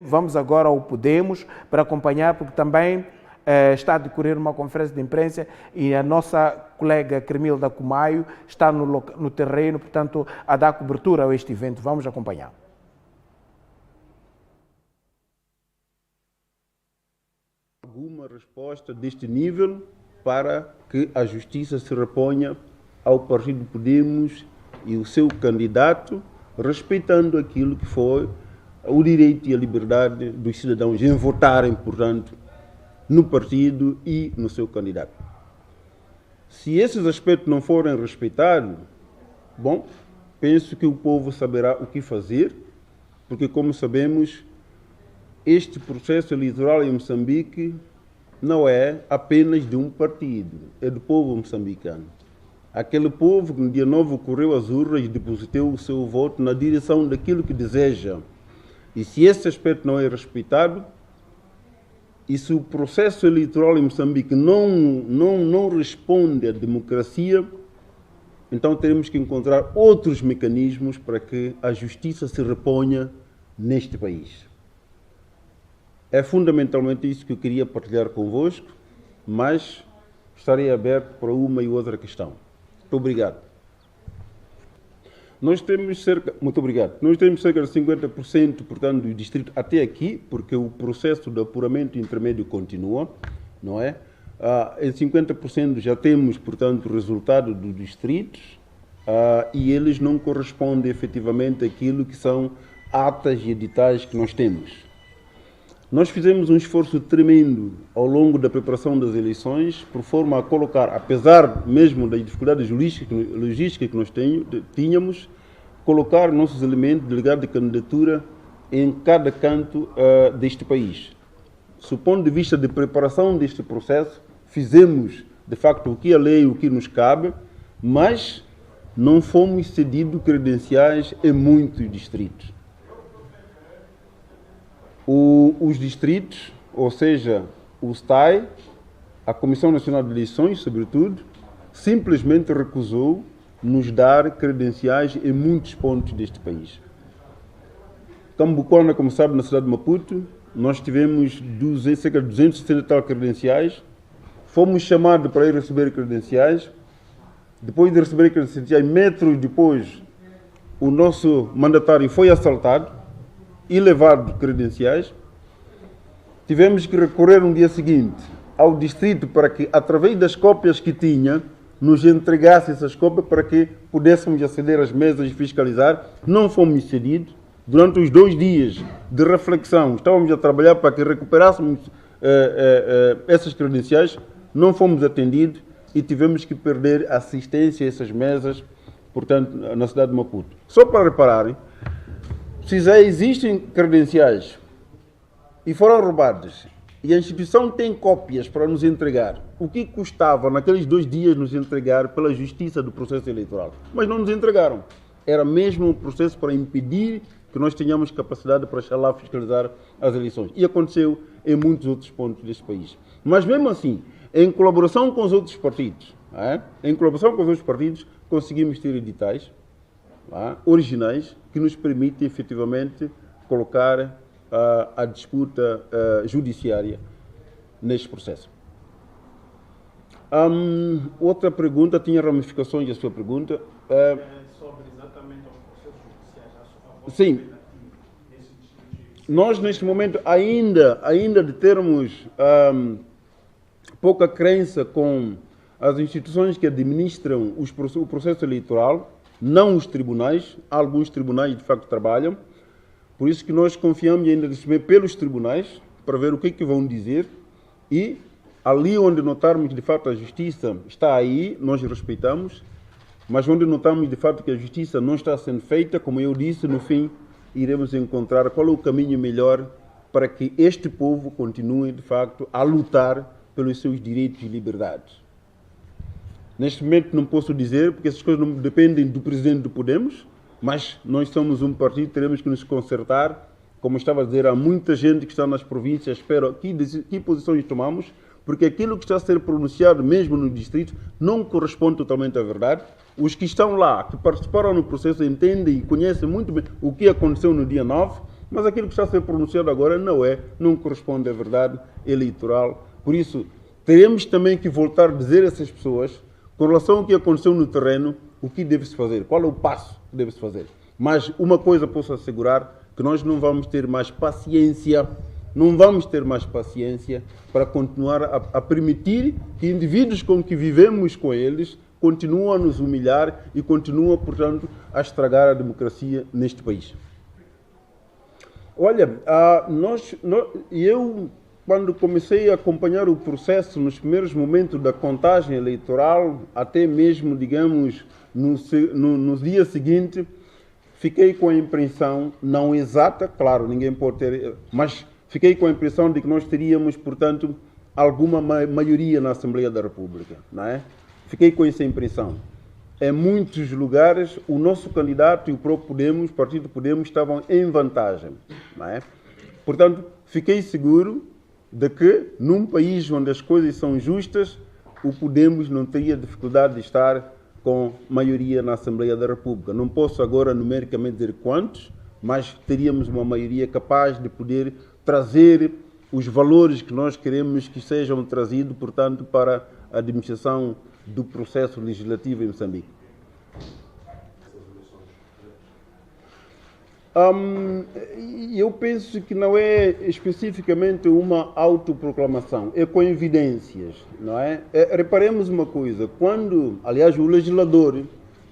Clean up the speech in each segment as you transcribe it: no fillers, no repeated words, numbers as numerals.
Vamos agora ao Podemos para acompanhar, porque também está a decorrer uma conferência de imprensa e a nossa colega Cremilda Cumaio está no terreno, portanto, a dar cobertura a este evento. Vamos acompanhar. Alguma resposta deste nível para que a justiça se reponha ao Partido Podemos e o seu candidato, respeitando aquilo que foi o direito e a liberdade dos cidadãos em votarem, portanto, no partido e no seu candidato. Se esses aspectos não forem respeitados, bom, penso que o povo saberá o que fazer, porque, como sabemos, este processo eleitoral em Moçambique não é apenas de um partido, é do povo moçambicano. Aquele povo que no dia 9 correu às urnas e depositou o seu voto na direção daquilo que deseja. E se esse aspecto não é respeitado, e se o processo eleitoral em Moçambique não responde à democracia, então teremos que encontrar outros mecanismos para que a justiça se reponha neste país. É fundamentalmente isso que eu queria partilhar convosco, mas estarei aberto para uma e outra questão. Muito obrigado. Muito obrigado. Nós temos cerca de 50%, portanto, do distrito até aqui, porque o processo de apuramento intermédio continua, não é? Em 50% já temos, portanto, o resultado dos distritos e eles não correspondem efetivamente àquilo que são atas e editais que nós temos. Nós fizemos um esforço tremendo ao longo da preparação das eleições, por forma a colocar, apesar mesmo das dificuldades logísticas que nós tínhamos, colocar nossos elementos, delegados de candidatura, em cada canto deste país. Do ponto de vista de preparação deste processo, fizemos, de facto, o que a lei, o que nos cabe, mas não fomos cedidos credenciais em muitos distritos. Os distritos, ou seja, o STAI, a Comissão Nacional de Eleições, sobretudo, simplesmente recusou nos dar credenciais em muitos pontos deste país. Cambucona, como sabe, na cidade de Maputo, nós tivemos cerca de 260 tal credenciais, fomos chamados para ir receber credenciais, depois de receber credenciais, metros depois, o nosso mandatário foi assaltado e levado credenciais. Tivemos que recorrer no dia seguinte ao distrito para que, através das cópias que tinha, nos entregasse essas cópias para que pudéssemos aceder às mesas e fiscalizar. Não fomos cedidos. Durante os 2 dias de reflexão, estávamos a trabalhar para que recuperássemos essas credenciais, não fomos atendidos e tivemos que perder assistência a essas mesas, portanto, na cidade de Maputo. Só para repararem, se já existem credenciais e foram roubadas, e a instituição tem cópias para nos entregar, o que custava naqueles 2 dias nos entregar pela justiça do processo eleitoral? Mas não nos entregaram. Era mesmo um processo para impedir que nós tenhamos capacidade para chegar lá fiscalizar as eleições. E aconteceu em muitos outros pontos deste país. Mas mesmo assim, em colaboração com os outros partidos, conseguimos ter editais originais que nos permitem efetivamente colocar a disputa judiciária neste processo. Outra pergunta, tinha ramificações a sua pergunta. Sobre exatamente os processos judiciais. Sim. Nós, neste momento, ainda de termos pouca crença com as instituições que administram o processo eleitoral, não os tribunais, alguns tribunais de facto trabalham, por isso que nós confiamos ainda receber pelos tribunais para ver o que é que vão dizer e ali onde notarmos de fato a justiça está aí, nós respeitamos, mas onde notamos de fato que a justiça não está sendo feita, como eu disse, no fim iremos encontrar qual é o caminho melhor para que este povo continue de facto a lutar pelos seus direitos e liberdades. Neste momento não posso dizer, porque essas coisas não dependem do presidente do Podemos, mas nós somos um partido, teremos que nos consertar. Como estava a dizer, há muita gente que está nas províncias, espera que posições tomamos, porque aquilo que está a ser pronunciado mesmo no distrito não corresponde totalmente à verdade. Os que estão lá, que participaram no processo, entendem e conhecem muito bem o que aconteceu no dia 9, Mas aquilo que está a ser pronunciado agora não corresponde à verdade eleitoral. Por isso, teremos também que voltar a dizer a essas pessoas, com relação ao que aconteceu no terreno, o que deve-se fazer, qual é o passo que deve-se fazer. Mas uma coisa posso assegurar, que nós não vamos ter mais paciência, para continuar a permitir que indivíduos com que vivemos com eles continuam a nos humilhar e continuam, portanto, a estragar a democracia neste país. Olha, eu, quando comecei a acompanhar o processo nos primeiros momentos da contagem eleitoral, até mesmo, digamos, no dia seguinte, fiquei com a impressão, não exata, claro, ninguém pode ter, mas fiquei com a impressão de que nós teríamos, portanto, alguma maioria na Assembleia da República, não é? Fiquei com essa impressão. Em muitos lugares, o nosso candidato e o próprio Podemos, o partido Podemos, estavam em vantagem, não é? Portanto, fiquei seguro de que, num país onde as coisas são justas, o Podemos não teria dificuldade de estar com maioria na Assembleia da República. Não posso agora numericamente dizer quantos, mas teríamos uma maioria capaz de poder trazer os valores que nós queremos que sejam trazidos, portanto, para a administração do processo legislativo em Moçambique. Eu penso que não é especificamente uma autoproclamação, é com evidências, não é? Reparemos uma coisa, quando, aliás, o legislador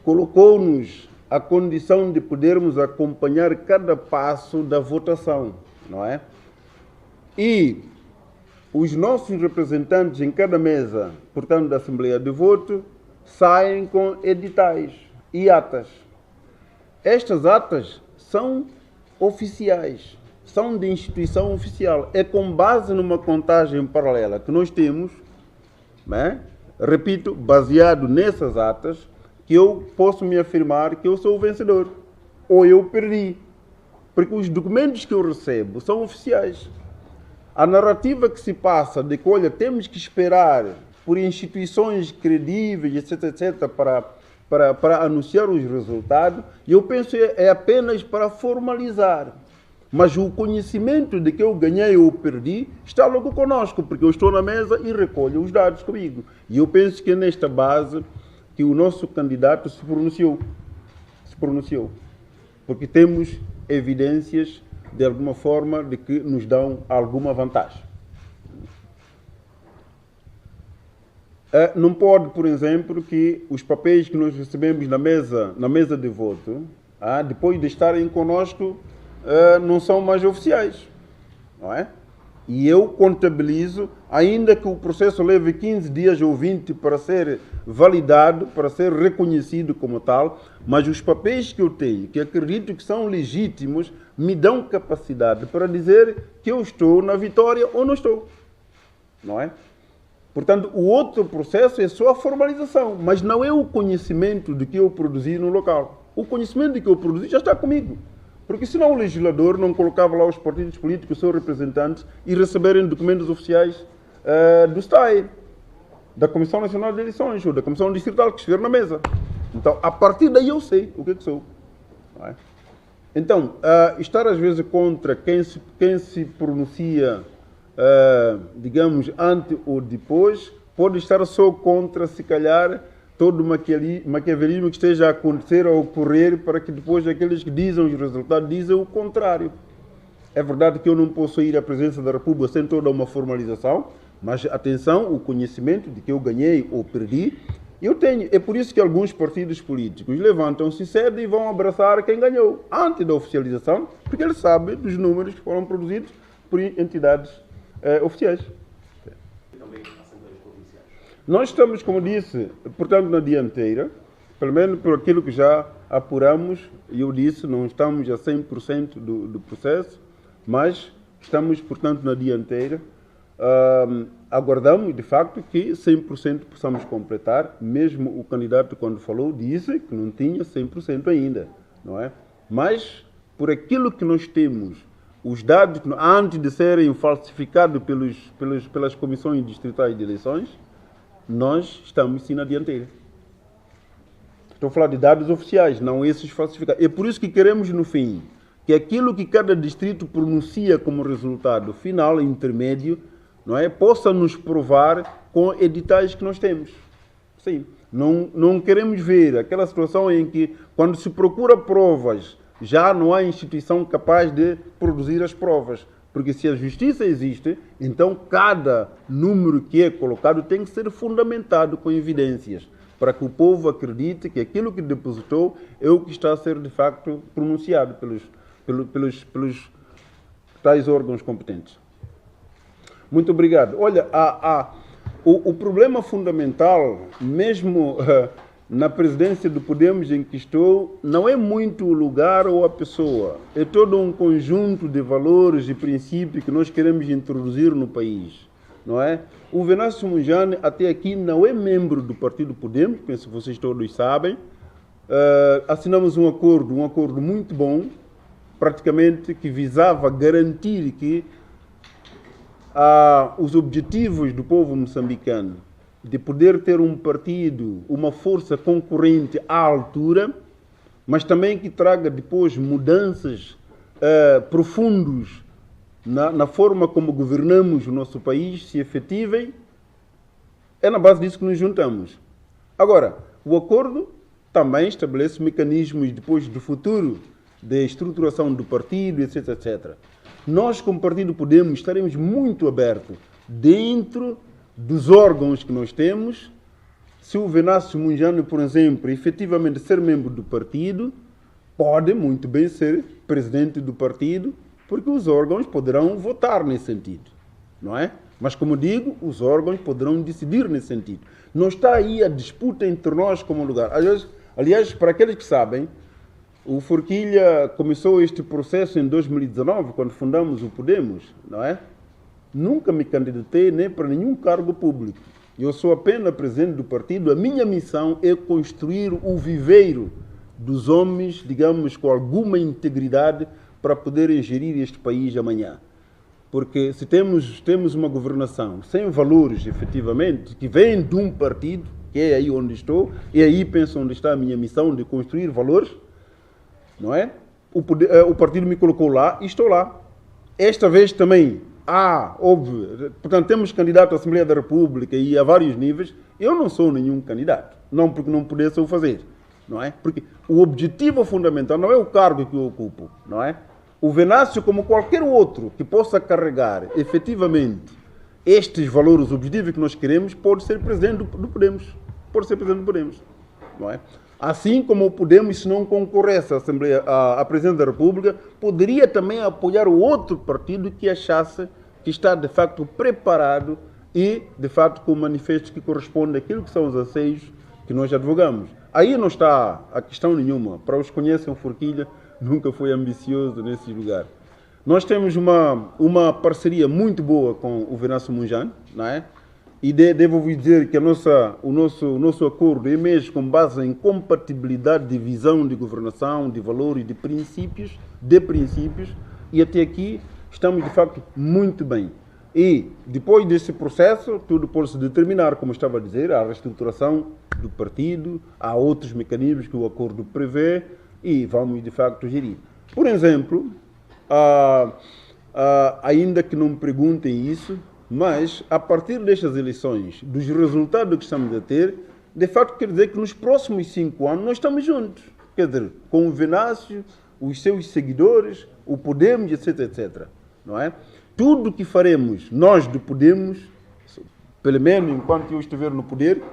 colocou-nos a condição de podermos acompanhar cada passo da votação, não é? E os nossos representantes em cada mesa, portanto, da Assembleia de Voto, saem com editais e atas. Estas atas são oficiais, são de instituição oficial. É com base numa contagem paralela que nós temos, né? Repito, baseado nessas atas, que eu posso me afirmar que eu sou o vencedor, ou eu perdi. Porque os documentos que eu recebo são oficiais. A narrativa que se passa de que, olha, temos que esperar por instituições credíveis, etc., para anunciar os resultados, eu penso é apenas para formalizar. Mas o conhecimento de que eu ganhei ou perdi está logo conosco, porque eu estou na mesa e recolho os dados comigo. E eu penso que é nesta base que o nosso candidato se pronunciou. Porque temos evidências de alguma forma, de que nos dão alguma vantagem. Não pode, por exemplo, que os papéis que nós recebemos na mesa de voto, depois de estarem conosco, não são mais oficiais, não é? E eu contabilizo, ainda que o processo leve 15 dias ou 20 para ser validado, para ser reconhecido como tal, mas os papéis que eu tenho, que acredito que são legítimos, me dão capacidade para dizer que eu estou na vitória ou não estou, não é? Portanto, o outro processo é só a formalização, mas não é o conhecimento de que eu produzi no local. O conhecimento de que eu produzi já está comigo. Porque senão o legislador não colocava lá os partidos políticos, os seus representantes, e receberem documentos oficiais do STAE, da Comissão Nacional de Eleições, ou da Comissão Distrital, que estiver na mesa. Então, a partir daí eu sei o que sou. Não é? Então, estar às vezes contra quem se pronuncia, digamos, antes ou depois, pode estar só contra, se calhar, todo o maquiavelismo que esteja a acontecer, a ocorrer, para que depois aqueles que dizem os resultados dizem o contrário. É verdade que eu não posso ir à presidência da República sem toda uma formalização, mas atenção, o conhecimento de que eu ganhei ou perdi, eu tenho. É por isso que alguns partidos políticos levantam-se cedo e vão abraçar quem ganhou, antes da oficialização, porque eles sabem dos números que foram produzidos por entidades oficiais. Nós estamos, como disse, portanto, na dianteira, pelo menos por aquilo que já apuramos, e eu disse, não estamos a 100% do processo, mas estamos, portanto, na dianteira. Aguardamos, de facto, que 100% possamos completar. Mesmo o candidato, quando falou, disse que não tinha 100% ainda, não é? Mas, por aquilo que nós temos, os dados, antes de serem falsificados pelas comissões distritais de eleições, nós estamos sim na dianteira. Estou a falar de dados oficiais, não esses falsificados. É por isso que queremos, no fim, que aquilo que cada distrito pronuncia como resultado final, intermédio, não é, possa nos provar com editais que nós temos. Sim. Não queremos ver aquela situação em que, quando se procura provas, já não há instituição capaz de produzir as provas. Porque se a justiça existe, então cada número que é colocado tem que ser fundamentado com evidências, para que o povo acredite que aquilo que depositou é o que está a ser, de facto, pronunciado pelos tais órgãos competentes. Muito obrigado. Olha, o problema fundamental, mesmo na presidência do Podemos em que estou, não é muito o lugar ou a pessoa. É todo um conjunto de valores e princípios que nós queremos introduzir no país, não é? O Venâncio Mondlane, até aqui, não é membro do Partido Podemos, penso que vocês todos sabem. Assinamos um acordo muito bom, praticamente que visava garantir que os objetivos do povo moçambicano de poder ter um partido, uma força concorrente à altura, mas também que traga depois mudanças profundas na forma como governamos o nosso país, se efetivem, é na base disso que nos juntamos. Agora, o acordo também estabelece mecanismos depois do futuro, de estruturação do partido, etc, etc. Nós, como Partido Podemos, estaremos muito abertos dentro dos órgãos que nós temos. Se o Venâncio Mondlane, por exemplo, efetivamente ser membro do partido, pode muito bem ser presidente do partido, porque os órgãos poderão votar nesse sentido, não é? Mas, como digo, os órgãos poderão decidir nesse sentido. Não está aí a disputa entre nós como lugar. Aliás, para aqueles que sabem, o Forquilha começou este processo em 2019, quando fundamos o Podemos, não é? Nunca me candidatei nem para nenhum cargo público. Eu sou apenas presidente do partido. A minha missão é construir o viveiro dos homens, digamos, com alguma integridade para poderem gerir este país amanhã. Porque se temos uma governação sem valores, efetivamente, que vem de um partido, que é aí onde estou, e aí penso onde está a minha missão de construir valores, não é? O partido me colocou lá e estou lá. Esta vez também óbvio, portanto, temos candidato à Assembleia da República e a vários níveis. Eu não sou nenhum candidato, não porque não pudesse o fazer, não é? Porque o objetivo fundamental não é o cargo que eu ocupo, não é? O Venâncio, como qualquer outro que possa carregar efetivamente estes valores, os objetivos que nós queremos, pode ser presidente do Podemos, pode ser presidente do Podemos, não é? Assim como o Podemos, se não concorresse à Assembleia, à Presidência da República, poderia também apoiar o outro partido que achasse que está, de facto, preparado e, de facto, com manifestos que correspondem àquilo que são os anseios que nós advogamos. Aí não está a questão nenhuma. Para os que conhecem o Forquilha, nunca foi ambicioso nesse lugar. Nós temos uma parceria muito boa com o Venâncio Mondlane, não é? E devo vos dizer que o nosso acordo é mesmo com base em compatibilidade de visão de governação, de valores, de princípios, e até aqui estamos, de facto, muito bem. E, depois desse processo, tudo pode se determinar, como estava a dizer, a reestruturação do partido, há outros mecanismos que o acordo prevê e vamos, de facto, gerir. Por exemplo, ainda que não me perguntem isso, mas, a partir destas eleições, dos resultados que estamos a ter, de facto quer dizer que nos próximos 5 anos nós estamos juntos. Quer dizer, com o Venâncio, os seus seguidores, o Podemos, etc, etc. Não é? Tudo que faremos, nós do Podemos, pelo menos enquanto eu estiver no poder,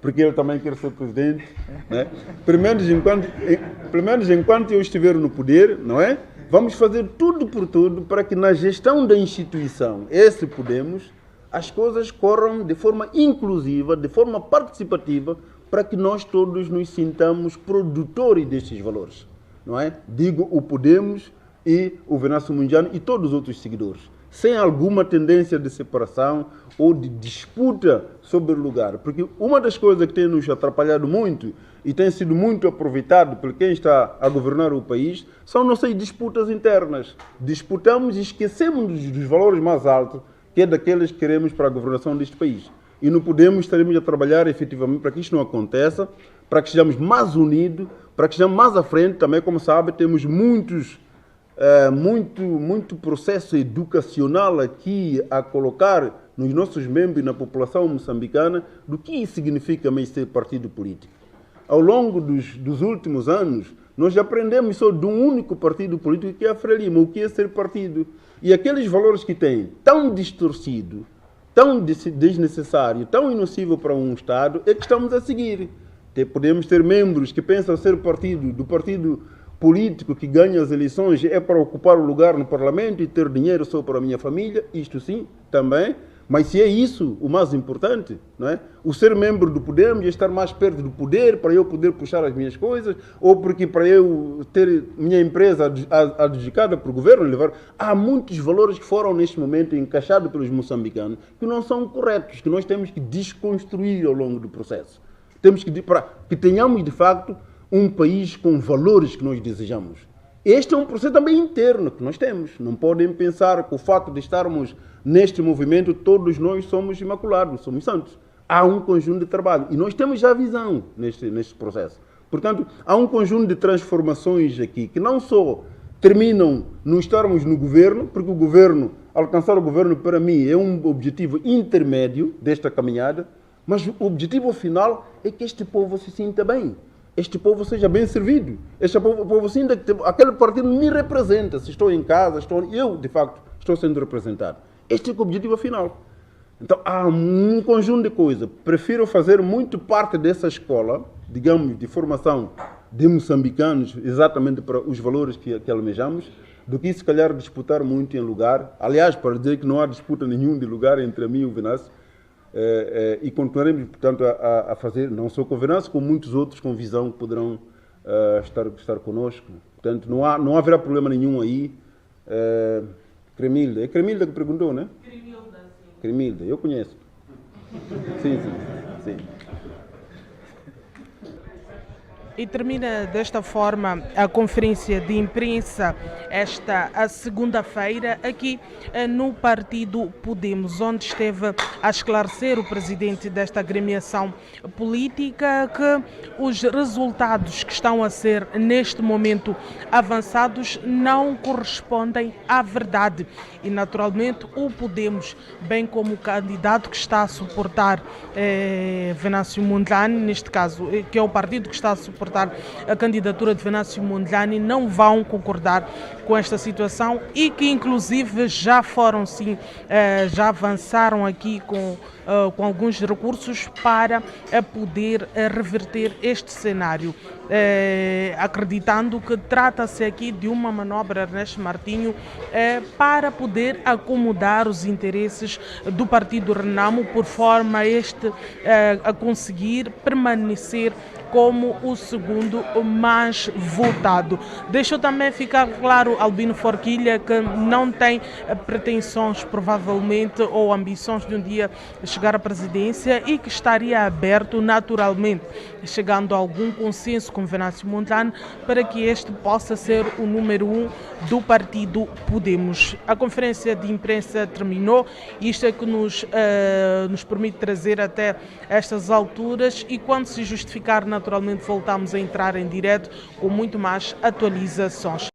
porque ele também quer ser presidente, né? Pelo menos enquanto eu estiver no poder, não é? Vamos fazer tudo por tudo para que na gestão da instituição, esse Podemos, as coisas corram de forma inclusiva, de forma participativa, para que nós todos nos sintamos produtores destes valores, não é? Digo o Podemos e o Venâncio Mondlane e todos os outros seguidores, sem alguma tendência de separação ou de disputa sobre o lugar. Porque uma das coisas que tem nos atrapalhado muito e tem sido muito aproveitado por quem está a governar o país são nossas disputas internas. Disputamos e esquecemos dos valores mais altos, que é daqueles que queremos para a governação deste país. E no Podemos estaremos a trabalhar efetivamente para que isto não aconteça, para que sejamos mais unidos, para que sejamos mais à frente. Também, como sabe, temos muitos muito processo educacional aqui a colocar nos nossos membros e na população moçambicana do que significa mesmo ser partido político. Ao longo dos últimos anos, nós aprendemos só de um único partido político, que é a Frelimo, o que é ser partido. E aqueles valores que tem, tão distorcido, tão desnecessário, tão inocível para um Estado, é que estamos a seguir. Podemos ter membros que pensam ser do partido político que ganha as eleições é para ocupar o lugar no Parlamento e ter dinheiro só para a minha família, isto sim, também. Mas se é isso o mais importante, não é? O ser membro do Podemos é estar mais perto do poder para eu poder puxar as minhas coisas, ou porque para eu ter minha empresa adjudicada por governo, levar. Há muitos valores que foram neste momento encaixados pelos moçambicanos que não são corretos, que nós temos que desconstruir ao longo do processo. Temos que para que tenhamos de facto um país com valores que nós desejamos. Este é um processo também interno que nós temos. Não podem pensar que o fato de estarmos neste movimento, todos nós somos imaculados, somos santos. Há um conjunto de trabalho e nós temos já visão neste processo. Portanto, há um conjunto de transformações aqui que não só terminam no estarmos no governo, porque o governo, alcançar o governo para mim é um objetivo intermédio desta caminhada, mas o objetivo final é que este povo se sinta bem. Este povo seja bem servido. Este povo sinta que aquele partido me representa. Se estou em casa, eu, de facto, estou sendo representado. Este é o objetivo final. Então, há um conjunto de coisas. Prefiro fazer muito parte dessa escola, digamos, de formação de moçambicanos, exatamente para os valores que almejamos, do que, se calhar, disputar muito em lugar. Aliás, para dizer que não há disputa nenhuma de lugar entre mim e o Venâncio, e continuaremos, portanto, a fazer, não só com o Venâncio, como muitos outros com visão que poderão estar conosco. Portanto, não haverá problema nenhum aí. Cremilda, é Cremilda que perguntou, né? Cremilda, sim. Cremilda, eu conheço. Sim. E termina desta forma a conferência de imprensa a segunda-feira aqui no Partido Podemos, onde esteve a esclarecer o presidente desta agremiação política que os resultados que estão a ser neste momento avançados não correspondem à verdade. E naturalmente o Podemos, bem como o candidato que está a suportar Venâncio Mondlane, neste caso, que é o partido que está a suportar a candidatura de Venâncio Mondlane, não vão concordar com esta situação e que inclusive já foram sim, já avançaram aqui com alguns recursos para poder reverter este cenário, acreditando que trata-se aqui de uma manobra, Ernesto Martinho, para poder acomodar os interesses do Partido Renamo, por forma a conseguir permanecer como o segundo mais votado. Deixou também ficar claro Albino Forquilha que não tem pretensões, provavelmente, ou ambições de um dia chegar à presidência e que estaria aberto naturalmente, chegando a algum consenso com Venâncio Mondlane, para que este possa ser o número 1 do Partido Podemos. A conferência de imprensa terminou, isto é que nos permite trazer até estas alturas, e quando se justificar, naturalmente voltamos a entrar em direto com muito mais atualizações.